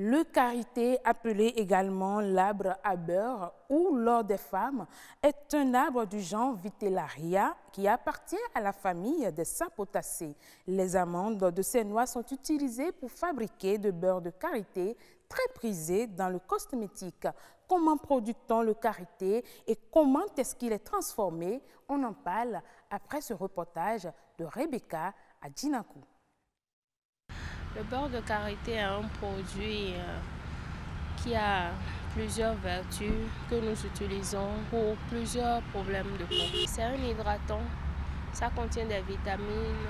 Le karité, appelé également l'arbre à beurre ou l'or des femmes, est un arbre du genre Vitellaria qui appartient à la famille des sapotacées. Les amandes de ces noix sont utilisées pour fabriquer de beurre de karité très prisé dans le cosmétique. Comment produit-on le karité et comment est-ce qu'il est transformé? On en parle après ce reportage de Rebecca à Djinakou. Le beurre de karité est un produit qui a plusieurs vertus que nous utilisons pour plusieurs problèmes de peau. C'est un hydratant, ça contient des vitamines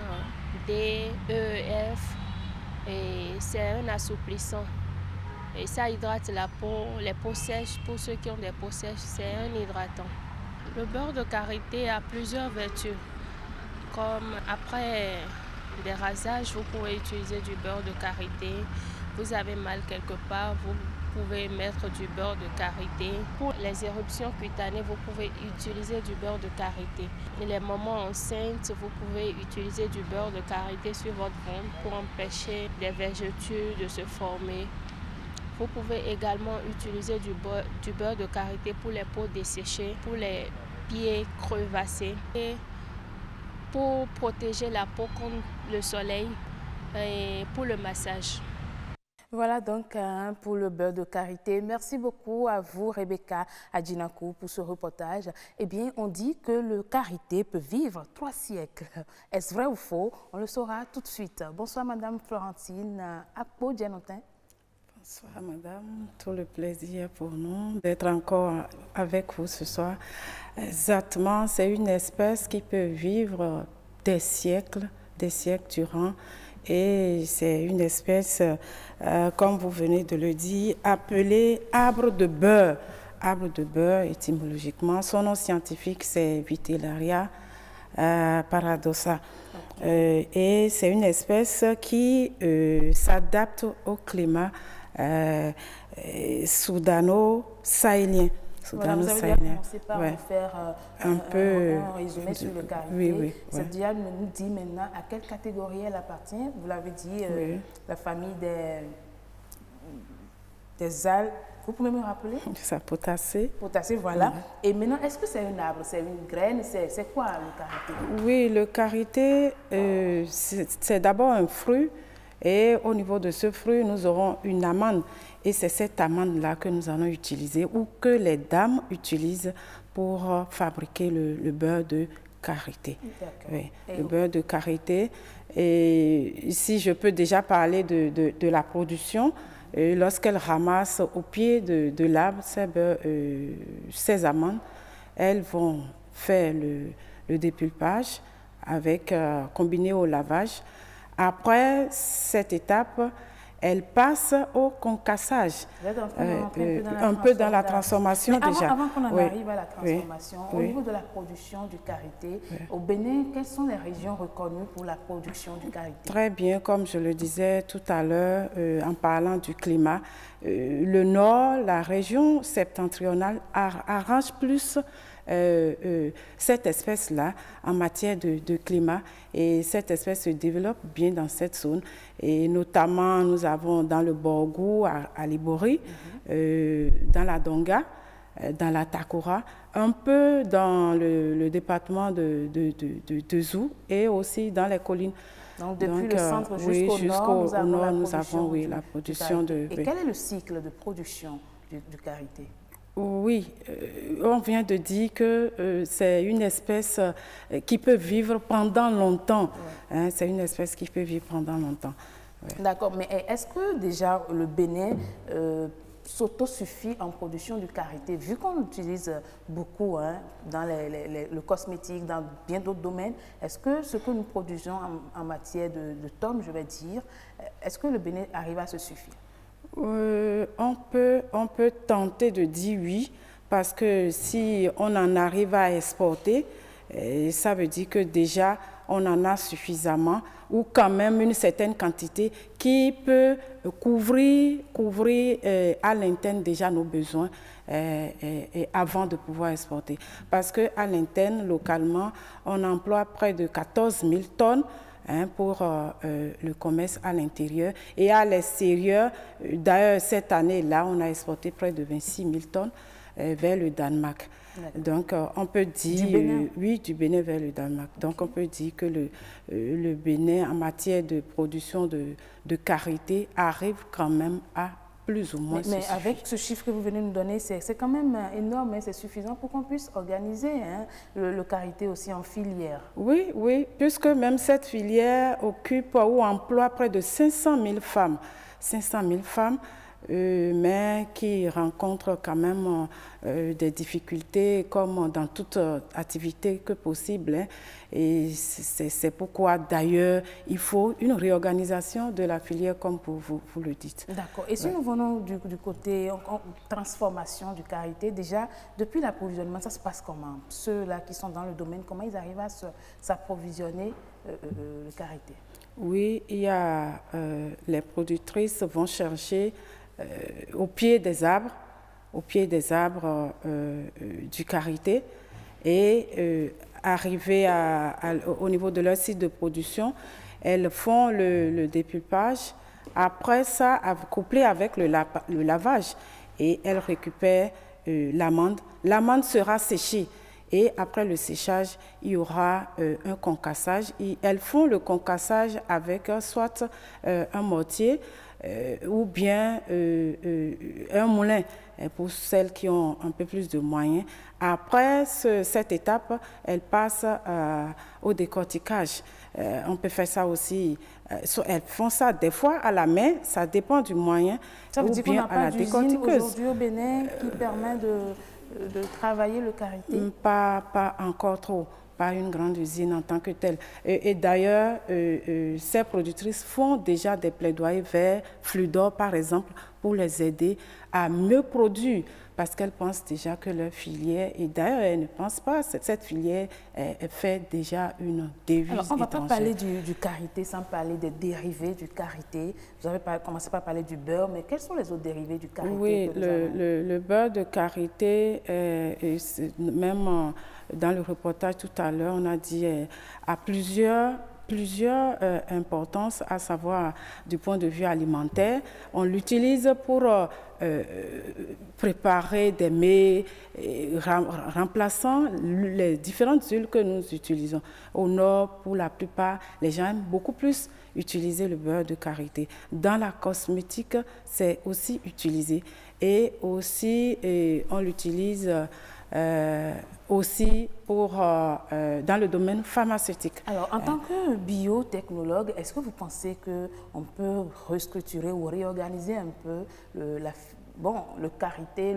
D, E, F et c'est un assouplissant. Et ça hydrate la peau, les peaux sèches, pour ceux qui ont des peaux sèches, c'est un hydratant. Le beurre de karité a plusieurs vertus, comme après des rasages, vous pouvez utiliser du beurre de karité. Vous avez mal quelque part, vous pouvez mettre du beurre de karité. Pour les éruptions cutanées, vous pouvez utiliser du beurre de karité. Et les mamans enceintes, vous pouvez utiliser du beurre de karité sur votre ventre pour empêcher les vergetures de se former. Vous pouvez également utiliser du beurre de karité pour les peaux desséchées, pour les pieds crevassés et pour protéger la peau contre le soleil et pour le massage. Voilà donc pour le beurre de karité. Merci beaucoup à vous, Rebecca Adjinakou, pour ce reportage. Eh bien, on dit que le karité peut vivre 3 siècles. Est-ce vrai ou faux? On le saura tout de suite. Bonsoir, Madame Florentine Akpo Djanotin. Bonsoir, Madame. Tout le plaisir pour nous d'être encore avec vous ce soir. Exactement, c'est une espèce qui peut vivre des siècles durant. Et c'est une espèce, comme vous venez de le dire, appelée arbre de beurre. Arbre de beurre, étymologiquement, son nom scientifique, c'est Vitellaria paradoxa. Et c'est une espèce qui s'adapte au climat soudano-sahélien. Voilà, vous avez déjà commencé par nous faire un résumé sur le karité. Oui. Cette diade nous dit maintenant à quelle catégorie elle appartient. Vous l'avez dit, la famille des algues. Vous pouvez me rappeler? Sapotacées. Potacées, voilà. Et maintenant, est-ce que c'est un arbre, c'est une graine, c'est quoi le karité? Oui, le karité, c'est d'abord un fruit. Et au niveau de ce fruit, nous aurons une amande. Et c'est cette amande-là que nous allons utiliser ou que les dames utilisent pour fabriquer le beurre de karité. Oui, le beurre de karité. Et ici, je peux déjà parler de la production. Lorsqu'elles ramassent au pied de l'arbre ces amandes, elles vont faire le dépulpage combiné au lavage. Après cette étape, elle passe au concassage. Un peu dans la transformation déjà. Avant qu'on en arrive à la transformation, au niveau de la production du karité, au Bénin, quelles sont les régions reconnues pour la production du karité? Très bien, comme je le disais tout à l'heure en parlant du climat, le nord, la région septentrionale arrange plus cette espèce-là en matière de climat, et cette espèce se développe bien dans cette zone, et notamment nous avons dans le Borgou à Libori, dans la Donga, dans la Takora, un peu dans le département de Zou et aussi dans les collines. Donc depuis le centre jusqu'au nord, nous avons la production de... Et quel est le cycle de production du karité? Oui, on vient de dire que c'est une espèce qui peut vivre pendant longtemps. C'est une espèce qui peut vivre pendant longtemps. D'accord, mais est-ce que déjà le Bénin s'autosuffit en production du karité, vu qu'on l'utilise beaucoup dans le cosmétique, dans bien d'autres domaines? Est-ce que ce que nous produisons en matière de tonnes, je vais dire, est-ce que le Bénin arrive à se suffire? On peut tenter de dire oui, parce que si on en arrive à exporter, ça veut dire que déjà on en a suffisamment, ou quand même une certaine quantité qui peut couvrir à l'interne déjà nos besoins avant de pouvoir exporter. Parce qu'à l'interne, localement, on emploie près de 14 000 tonnes pour le commerce à l'intérieur et à l'extérieur. D'ailleurs, cette année-là, on a exporté près de 26 000 tonnes vers le Danemark. Donc, on peut dire... Du Bénin? Oui, du Bénin vers le Danemark. Donc, on peut dire que le Bénin, en matière de production de karité, arrive quand même à plus ou moins. Mais avec ce chiffre que vous venez de nous donner, c'est quand même énorme, c'est suffisant pour qu'on puisse organiser le karité aussi en filière. Oui, oui, puisque même cette filière occupe ou emploie près de 500 000 femmes. 500 000 femmes, mais qui rencontrent quand même des difficultés comme dans toute activité que possible. Hein. Et c'est pourquoi d'ailleurs il faut une réorganisation de la filière comme vous le dites. D'accord. Et si nous venons du côté transformation du karité, déjà depuis l'approvisionnement, ça se passe comment? Ceux-là qui sont dans le domaine, comment ils arrivent à s'approvisionner le karité? Oui, il y a les productrices vont chercher au pied des arbres du karité et arriver au niveau de leur site de production, elles font le dépulpage. Après ça, couplé avec le lavage, et elles récupèrent l'amande. L'amande sera séchée. Et après le séchage, il y aura un concassage. Elles font le concassage avec soit un mortier ou bien un moulin pour celles qui ont un peu plus de moyens. Après cette étape, elles passent au décortiquage. On peut faire ça aussi. Elles font ça des fois à la main, ça dépend du moyen. Ça veut ou dire qu'on bien n'a à la pas d'usine décortiqueuse. aujourd'hui au Bénin qui permet de travailler le karité? Pas encore trop, pas une grande usine en tant que telle. Et d'ailleurs, ces productrices font déjà des plaidoyers vers Fludor, par exemple, pour les aider à mieux produire, parce qu'elles pensent déjà que leur filière, et d'ailleurs, elles ne pensent pas, cette filière fait déjà une devise Alors, on ne va pas parler étrangère. du karité sans parler des dérivés du karité. Vous avez commencé par parler du beurre, mais quels sont les autres dérivés du karité? Oui, le beurre de karité, même dans le reportage tout à l'heure, on a dit à plusieurs importances, à savoir du point de vue alimentaire. On l'utilise pour préparer des mets remplaçant les différentes huiles que nous utilisons. Au nord, pour la plupart, les gens aiment beaucoup plus utiliser le beurre de karité. Dans la cosmétique, c'est aussi utilisé. Et aussi, on l'utilise aussi dans le domaine pharmaceutique. Alors, en tant que biotechnologue, est-ce que vous pensez qu'on peut restructurer ou réorganiser un peu le karité,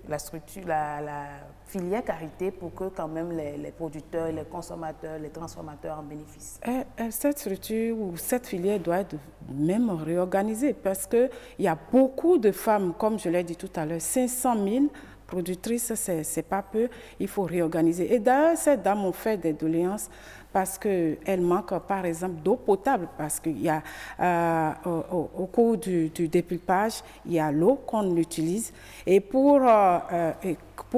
la structure, la filière karité pour que quand même les producteurs, les consommateurs, les transformateurs en bénéficient? Cette structure ou cette filière doit être même réorganisée parce qu'il y a beaucoup de femmes, comme je l'ai dit tout à l'heure, 500 000 productrices, c'est pas peu, il faut réorganiser. Et d'ailleurs, ces dames ont fait des doléances parce qu'elles manquent, par exemple, d'eau potable, parce qu'il y a, au cours du dépulpage, il y a l'eau qu'on utilise. Et pour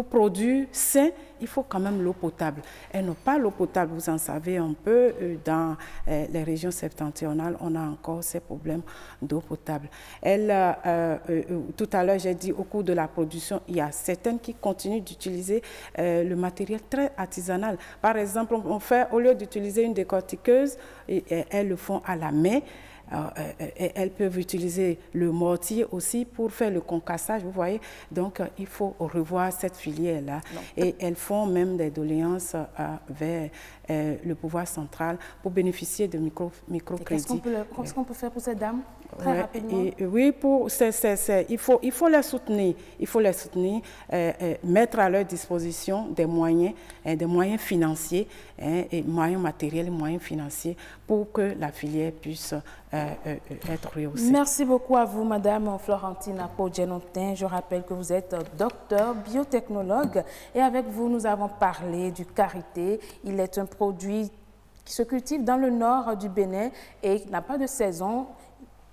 produire sain, il faut quand même l'eau potable. Elles n'ont pas l'eau potable, vous en savez un peu, dans les régions septentrionales, on a encore ces problèmes d'eau potable. Tout à l'heure, j'ai dit, au cours de la production, il y a certaines qui continuent d'utiliser le matériel très artisanal. Par exemple, au lieu d'utiliser une décortiqueuse, elles le font à la main. Elles peuvent utiliser le mortier aussi pour faire le concassage, vous voyez. Donc, il faut revoir cette filière-là. Et elles font même des doléances vers le pouvoir central pour bénéficier de microcrédits. Qu'est-ce qu'on peut faire pour ces dames, très rapidement? Oui, il faut les soutenir. Il faut les soutenir, mettre à leur disposition des moyens financiers, et moyens matériels et moyens financiers pour que la filière puisse être rehaussée. Merci beaucoup à vous, Madame Florentine Apo-Djenotin. Je rappelle que vous êtes docteur biotechnologue et avec vous, nous avons parlé du karité. Il est un produit qui se cultive dans le nord du Bénin et qui n'a pas de saison.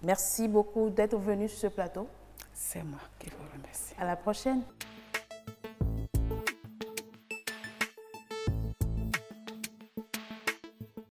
Merci beaucoup d'être venu sur ce plateau. C'est moi qui vous remercie. À la prochaine.